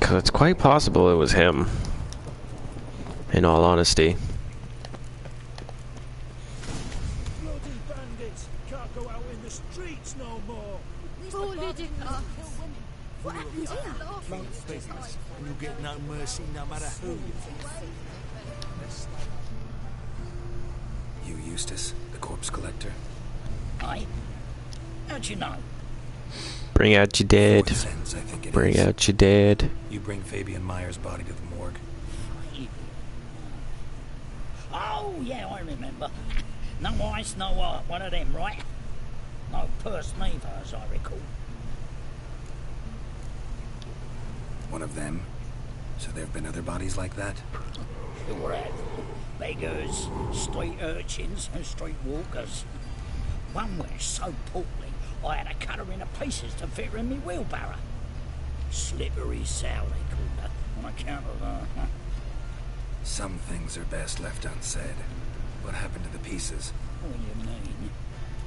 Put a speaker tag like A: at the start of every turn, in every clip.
A: 'Cause it's quite possible it was him. In all honesty.
B: Bloody bandits! Can't go out in the streets no more!
C: What happened here?
B: Blunt business, and you'll get no mercy no matter who you are.
D: You Eustace, the corpse collector?
E: Aye? How'd you know?
A: Bring out your dead.
D: Fourth sense, I think it
A: Bring
D: is.
A: out your dead.
D: You bring Fabian Meyer's body to the morgue.
E: Oh, yeah, I remember. No ice, no art, one of them, right? No purse neither, as I recall.
D: One of them? So there have been other bodies like that?
E: Sure have. Beggars, street urchins, and street walkers. One was so portly, I had to cut her into pieces to fit her in my wheelbarrow. Slippery Sal, they called her, on account of her.
D: Some things are best left unsaid. What happened to the pieces?
E: What do you mean?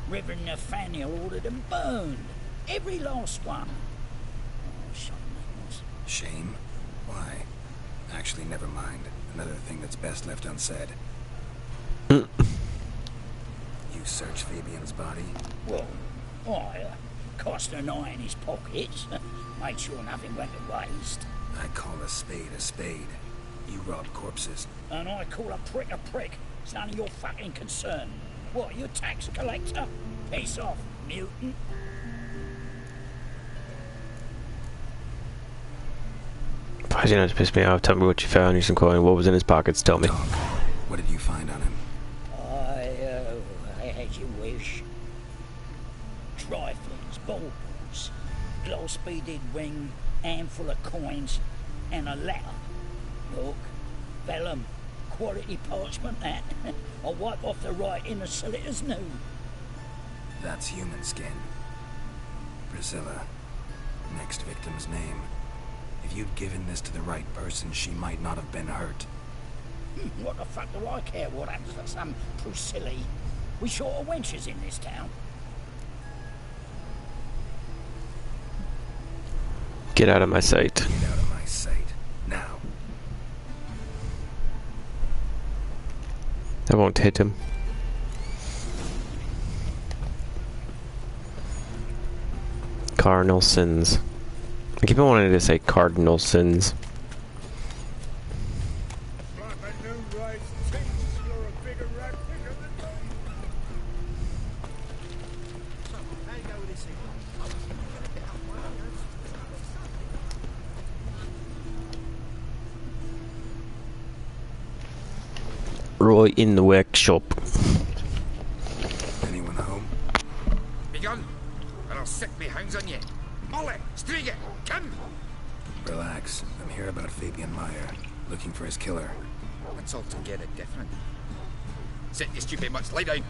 E: Reverend Nathaniel ordered them burned. Every last one. Oh, shame that was.
D: Shame? Why? Actually, never mind. Another thing that's best left unsaid. You searched Fabian's body?
E: Well, I cast an eye in his pockets. Made sure nothing went to waste.
D: I call a spade a spade. You rob corpses.
E: And I call a prick a prick. It's none of your fucking concern. What, you a tax collector? Piss off, mutant.
A: Why is he not to piss me off? Tell me what you found. Here's some coin. What was in his pockets? Tell me.
D: Talk. What did you find on him?
E: I had you wish. Triflings, baubles, gloss-beaded ring, handful of coins, and a letter. Look, vellum, quality parchment that. I'll wipe off the writing and sell it as new.
D: That's human skin. Priscilla. Next victim's name. If you'd given this to the right person, she might not have been hurt.
E: What the fuck do I care what happens to some Priscilla? We short of wenches in this town.
A: Get out of my sight.
D: Get out of my sight. Now.
A: I won't hit him. Cardinal sins. I keep on wanting to say cardinal sins. Roy in the workshop.
D: Anyone home?
F: Begun, or I'll sick me hounds on you. Molly, Striga, come!
D: Relax. I'm here about Fabian Meyer. Looking for his killer.
F: It's altogether different. Sit, you stupid mutts, lie down.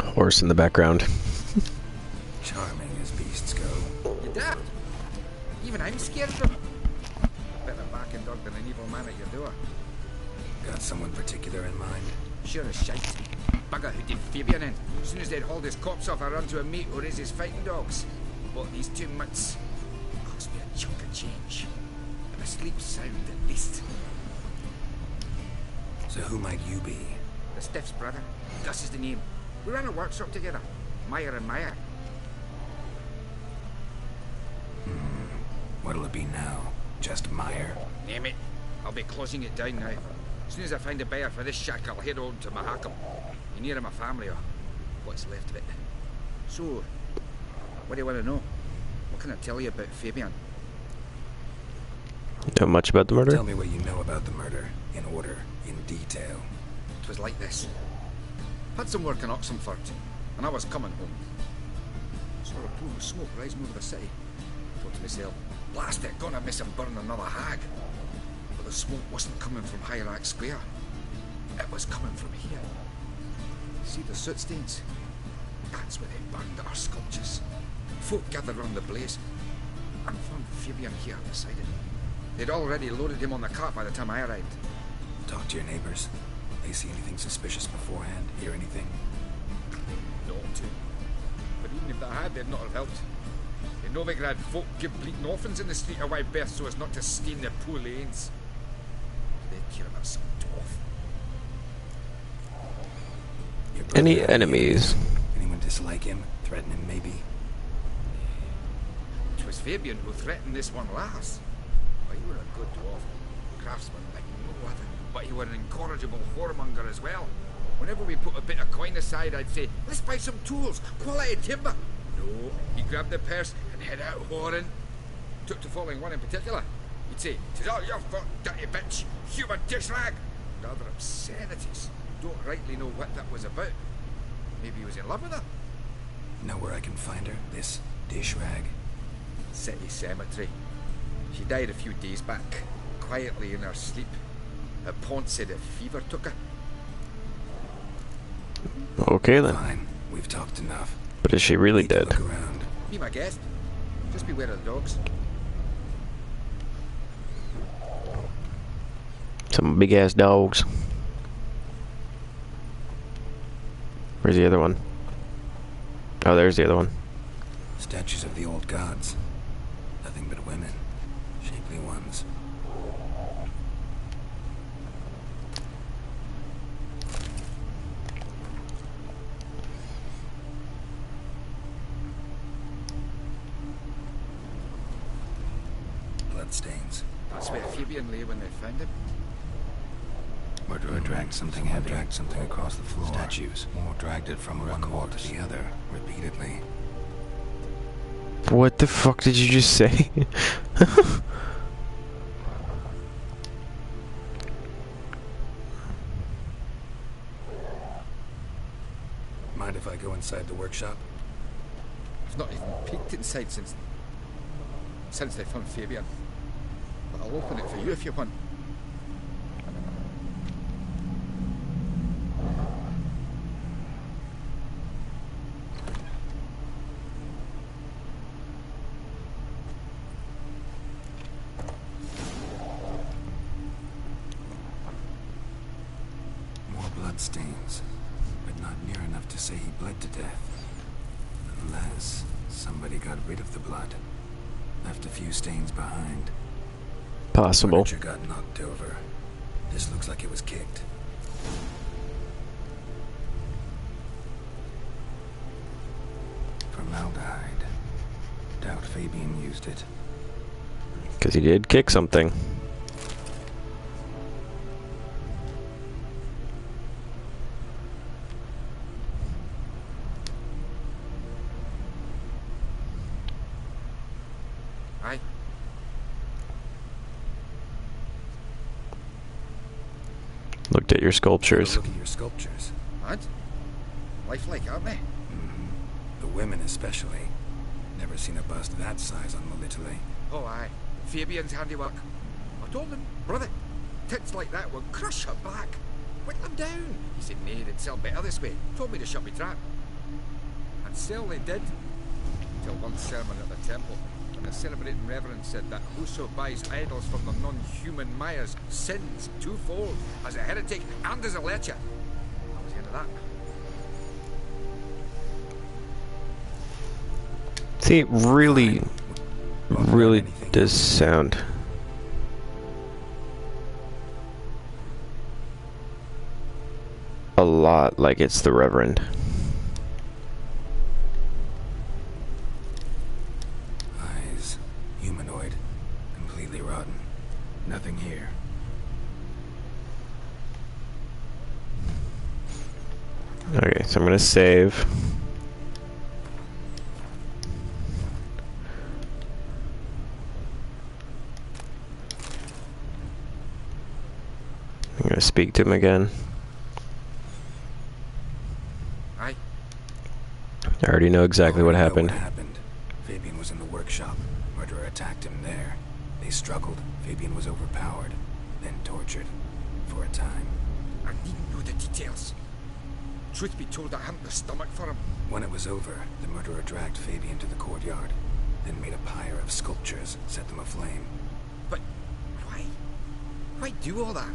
A: Horse in the background.
D: Charming as beasts go.
F: You daft. Even I'm scared of them. Better backing dog than an evil man at your door.
D: Got someone particular in mind?
F: Sure as shite. Bugger who did Fabian in. As soon as they'd hauled his corpse off, I run to a meet or raise his fighting dogs. Bought these 2 mutts. Cost me a chunk of change. And I sleep sound at least.
D: So who might you be?
F: The Stiff's brother. Gus is the name. We ran a workshop together. Meyer and Meyer.
D: What'll it be now? Just Meyer?
F: Name it. I'll be closing it down now. As soon as I find a buyer for this shack, I'll head on to Mahakam. You near my family, or what's left of it. So, what do you want to know? What can I tell you about Fabian?
A: Know much about the murder?
D: Tell me what you know about the murder. In order. In detail.
F: It was like this. Had some work in Oxenford, and I was coming home. Saw a pool of smoke rising over the city. Thought to myself, blast it, gonna miss him burn another hag. But the smoke wasn't coming from Hierarch Square. It was coming from here. See the soot stains? That's where they burned our sculptures. Folk gathered round the blaze and found Fabian here beside it. They'd already loaded him on the cart by the time I arrived.
D: Talk to your neighbors. They see anything suspicious beforehand? Hear anything?
F: happened to. But even if they had, they'd not have helped. In Novigrad, folk give bleating orphans in the street a wide berth so as not to stain their poor lanes. They'd care about some dwarf.
D: Your brother
A: Any
D: out here.
A: enemies?
D: Anyone dislike him? Threaten him, maybe?
F: 'Twas Fabian who threatened this one last. Well, he were a good dwarf, craftsman like no other, but he were an incorrigible whoremonger as well. Whenever we put a bit of coin aside, I'd say, let's buy some tools, quality timber. No, he grabbed the purse and head out whoring. Took to following one in particular. He'd say, "'Tis all your fault, dirty bitch, human dish rag." And other obscenities. Don't rightly know what that was about. Maybe he was in love with her.
D: Know where I can find her? This dish rag?
F: City cemetery. She died a few days back, quietly in her sleep. Her pont said a fever took her.
A: Okay then.
D: Fine. We've talked enough.
A: But is she really
D: Need to
A: dead?
D: Look around.
F: Be my guest. Just beware of the dogs.
A: Some big ass dogs. Where's the other one? Oh, there's the other one.
D: Statues of the old gods. Nothing but women. Shapely ones. Bloodstains.
F: That's where Fabian lay when they found him.
D: Murderer dragged something heavy. Dragged something across the floor. Statues. Or dragged it from one wall to the other, repeatedly.
A: What the fuck did you just say?
D: Mind if I go inside the workshop?
F: I've not even peeked inside since they found Fabian. But I'll open it for you if you want.
D: More bloodstains, but not near enough to say he bled to death. Unless somebody got rid of the blood. Left a few stains behind.
A: Possible.
D: Furniture got knocked over. This looks like it was kicked. Formaldehyde. Doubt Fabian used it.
A: Because he did kick something.
F: Aye.
A: Looked at your sculptures.
D: Look at your sculptures.
F: And? Lifelike, aren't they?
D: The women especially. Never seen a bust that size on Melitele.
F: Oh, aye. Fabian's handiwork. I told him, brother, tits like that will crush her back. Whip them down. He said, nay, they'd sell better this way. Told me to shut me trap. And sell they did. Till one sermon at the temple, when the celebrating reverend said that whoso buys idols from the non-human Mayas sins twofold, as a heretic and as a lecher. That was the end of that.
A: See, it really,
D: Won't
A: really
D: hurt anything.
A: does sound a lot like it's the Reverend.
D: Eyes. Humanoid. Completely rotten. Nothing here.
A: Okay, so I'm gonna save. I'm gonna speak to him again.
F: Aye.
A: I already know exactly what
D: Already know
A: happened.
D: What happened. Fabian was in the workshop. Murderer attacked him there. They struggled. Fabian was overpowered. Then tortured. For a time.
F: I needn't know the details. Truth be told, I hadn't the stomach for him.
D: When it was over, the murderer dragged Fabian to the courtyard. Then made a pyre of sculptures. Set them aflame.
F: But why? Why do all that?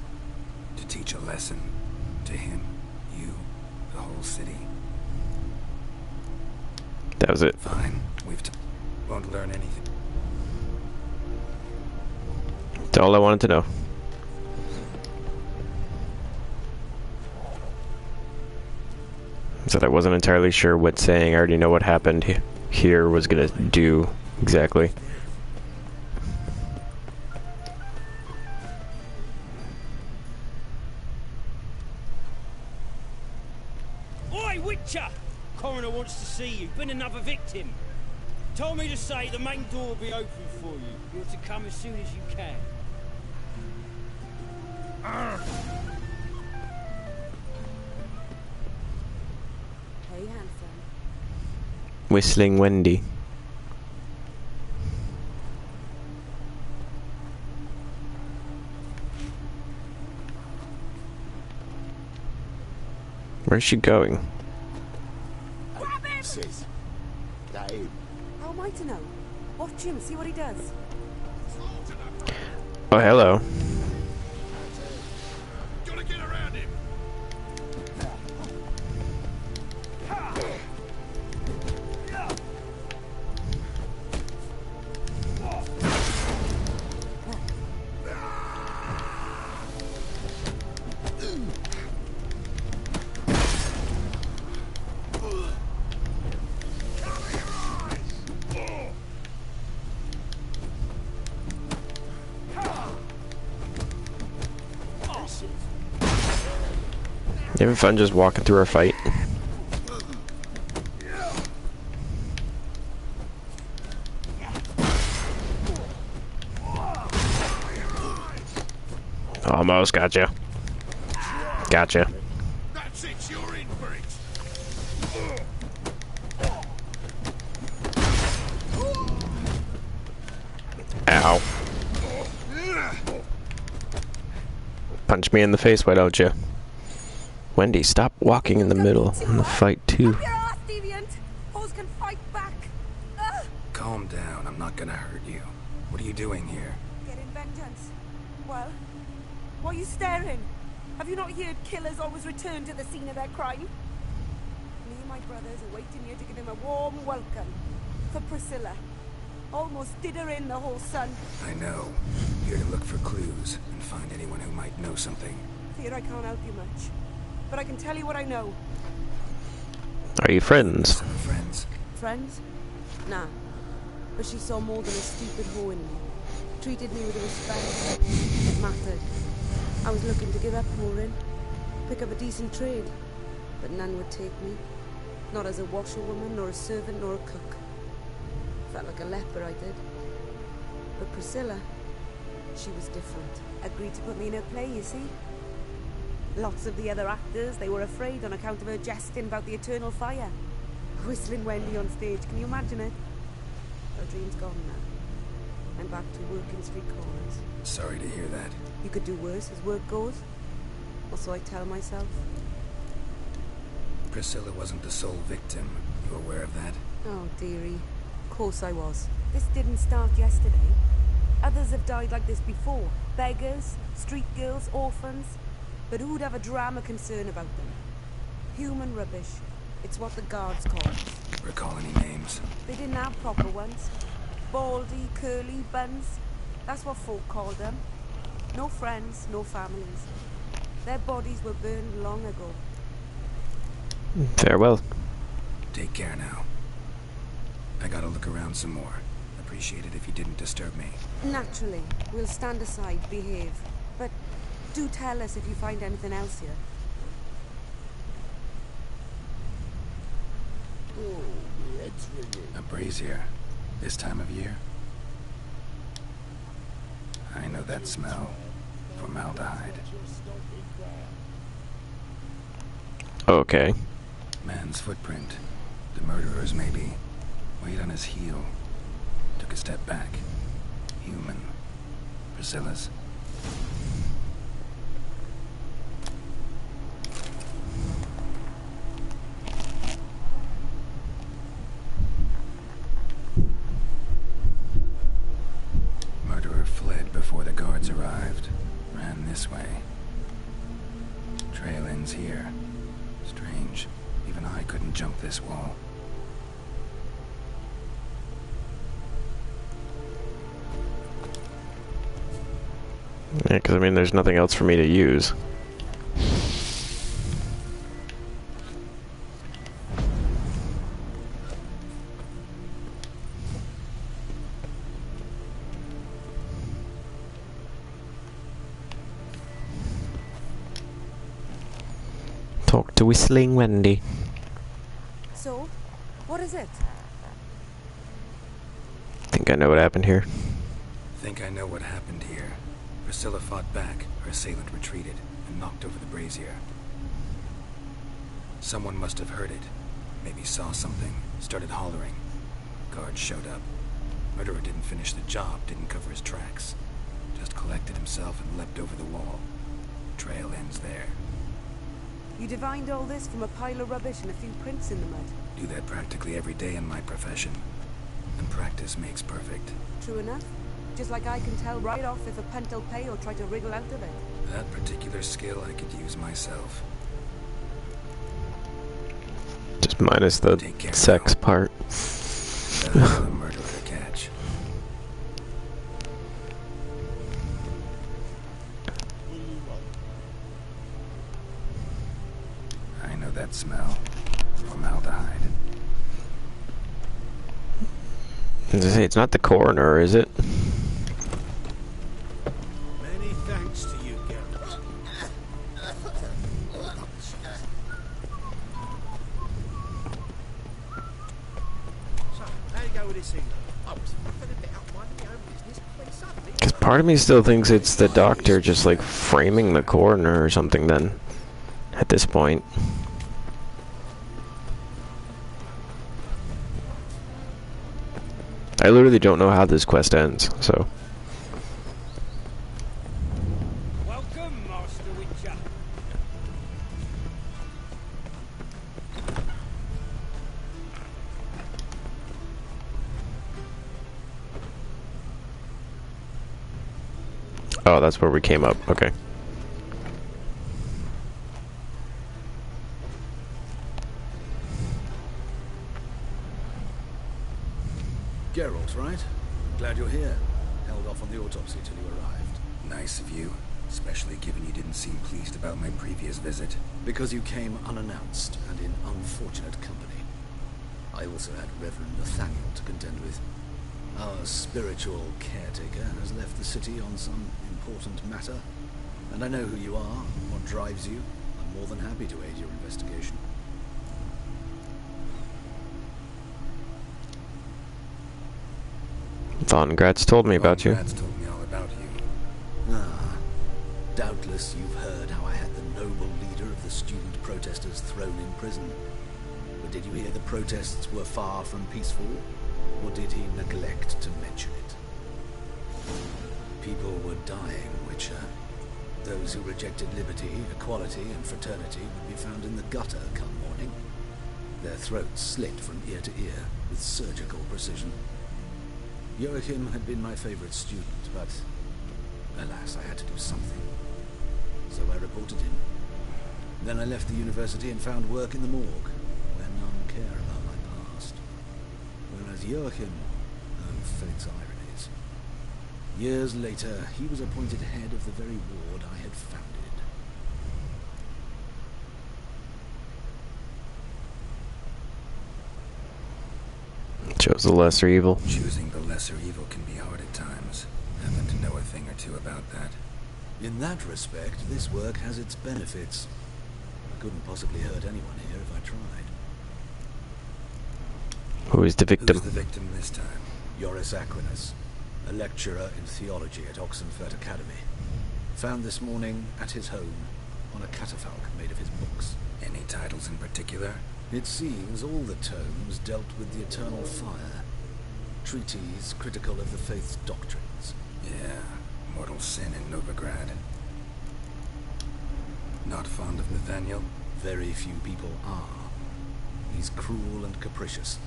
D: To teach a lesson. To him. You. The whole city.
A: That was it.
D: Fine. Won't learn anything.
A: That's all I wanted to know. So I wasn't entirely sure what saying I already know what happened here was gonna do exactly.
C: Oi, Witcher! Coroner wants to see you. Been another victim. Told me to say the main door will be open for you. You're to come as soon as you can.
G: Hey, handsome.
A: Whistling Wendy. Where's she going?
G: Sis. Dave. How am I to know? Watch him, see what he does.
A: Oh, hello.
B: Gotta get around him.
A: You having fun just walking through a fight? Almost gotcha. Gotcha.
B: That's it, you're in for it.
A: Ow. Punch me in the face, why don't you? Wendy, stop walking in the middle in the fight too.
G: Up your ass, deviant! Foes can fight back!
D: Calm down. I'm not gonna hurt you. What are you doing here?
G: Getting vengeance. Well, why are you staring? Have you not heard killers always return to the scene of their crime? Me and my brothers are waiting here to give him a warm welcome. For Priscilla. Almost did her in, the whole son.
D: I know. Here to look for clues and find anyone who might know something.
G: Fear I can't help you much. But I can tell you what I know.
A: Are you friends?
D: Some friends.
G: Friends? Nah. But she saw more than a stupid hoe in me. Treated me with respect. It mattered. I was looking to give up whoring. Pick up a decent trade. But none would take me. Not as a washerwoman, nor a servant, nor a cook. Felt like a leper, I did. But Priscilla, she was different. Agreed to put me in her play, you see? Lots of the other actors, they were afraid on account of her jesting about the eternal fire. Whistling Wendy on stage, can you imagine it? Her dream's gone now. I'm back to working street corners.
D: Sorry to hear that.
G: You could do worse as work goes. Or so I tell myself.
D: Priscilla wasn't the sole victim. You aware of that?
G: Oh, dearie. Of course I was. This didn't start yesterday. Others have died like this before. Beggars, street girls, orphans. But who'd have a drama concern about them? Human rubbish. It's what the guards call us.
D: Recall any names?
G: They didn't have proper ones. Baldy, curly, buns. That's what folk called them. No friends, no families. Their bodies were burned long ago.
A: Farewell.
D: Take care now. I gotta look around some more. Appreciate it if you didn't disturb me.
G: Naturally. We'll stand aside, behave. But do tell us if you find anything else here.
D: A brazier. This time of year? I know that smell. Formaldehyde.
A: Okay.
D: Man's footprint. The murderer's maybe. Weight on his heel. Took a step back. Human. Priscilla's. Murderer fled before the guards arrived. Ran this way. Trail ends here. Strange. Even I couldn't jump this wall.
A: Yeah, because I mean, there's nothing else for me to use. Talk to Whistling Wendy.
G: So, what is it?
A: Think I know what happened here.
D: Think I know what happened here. Priscilla fought back, her assailant retreated, and knocked over the brazier. Someone must have heard it. Maybe saw something, started hollering. Guards showed up. Murderer didn't finish the job, didn't cover his tracks. Just collected himself and leapt over the wall. Trail ends there.
G: You divined all this from a pile of rubbish and a few prints in the mud.
D: Do that practically every day in my profession. And practice makes perfect.
G: True enough. Just like I can tell right off if a punt will pay or try to wriggle out of it.
D: That particular skill I could use myself.
A: Just minus the sex part.
D: That's the murderer to catch. I know that smell. Formaldehyde.
A: As I say, it's not the coroner, is it?
B: Many thanks to you, Geralt. So, how you go with this thing? I was fucking a bit out minding my own business when suddenly...
A: Because part of me still thinks it's the doctor just like framing the coroner or something then. At this point. I literally don't know how this quest ends, so...
C: Welcome, Master Witcher.
A: Oh, that's where we came up. Okay.
H: Geralt, right? Glad you're here. Held off on the autopsy till you arrived.
D: Nice of you, especially given you didn't seem pleased about my previous visit.
H: Because you came unannounced and in unfortunate company. I also had Reverend Nathaniel to contend with. Our spiritual caretaker has left the city on some important matter. And I know who you are, what drives you. I'm more than happy to aid your investigation.
A: Von Gratz told me about you.
D: Gratz told me all about you.
H: Ah, doubtless you've heard how I had the noble leader of the student protesters thrown in prison. But did you hear the protests were far from peaceful? Or did he neglect to mention it? People were dying, Witcher. Those who rejected liberty, equality, and fraternity would be found in the gutter come morning. Their throats slit from ear to ear with surgical precision. Joachim had been my favorite student, but alas, I had to do something. So I reported him. Then I left the university and found work in the morgue, where none care about my past. Whereas Joachim, oh, fate's ironies. Years later, he was appointed head of the very ward I had founded.
A: Chose the lesser evil.
D: Choosing the lesser evil can be hard at times. Happen to know a thing or two about that.
H: In that respect, this work has its benefits. I couldn't possibly hurt anyone here if I tried.
A: Who is the victim?
D: Who's the victim this time?
H: Joris Aquinas, a lecturer in theology at Oxenfurt Academy. Found this morning at his home on a catafalque made of his books.
D: Any titles in particular?
H: It seems all the tomes dealt with the eternal fire. Treatises critical of the faith's doctrines.
D: Yeah, mortal sin in Novigrad. Not fond of Nathaniel?
H: Very few people are. He's cruel and capricious.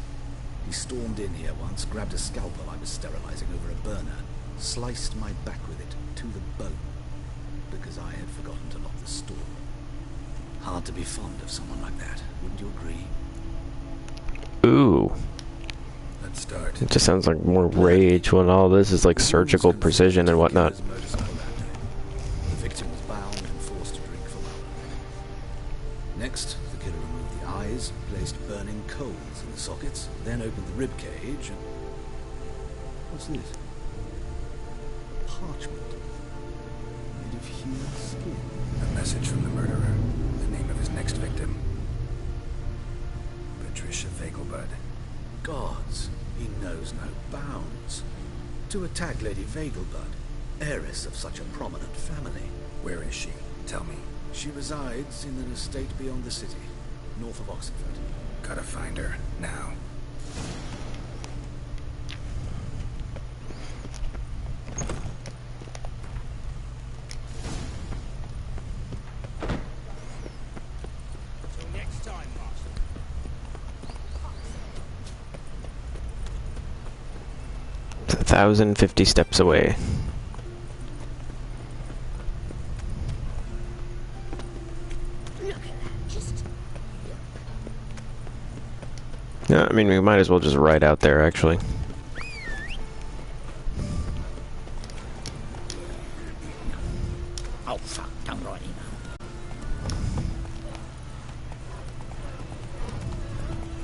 H: He stormed in here once, grabbed a scalpel I was sterilizing over a burner, sliced my back with it to the bone, because I had forgotten to lock the store. Hard to be fond of someone like that, wouldn't you agree?
A: Ooh.
D: Let's start.
A: It just sounds like more rage when all this is like surgical precision and whatnot.
H: Next, the killer removed the eyes, placed burning coals in the sockets, then opened the rib cage and... What's this? Parchment. Made of human skin.
D: A message from the murderer. The name of his next victim. Patricia Vegelbud.
H: Gods, he knows no bounds. To attack Lady Vegelbud, heiress of such a prominent family.
D: Where is she? Tell me.
H: She resides in an estate beyond the city, north of Oxenford.
D: Gotta find her, now.
C: Till next time, Master.
A: It's 1,050 steps away. Yeah, I mean, we might as well just ride out there, actually.
E: Oh, fuck, don't write him.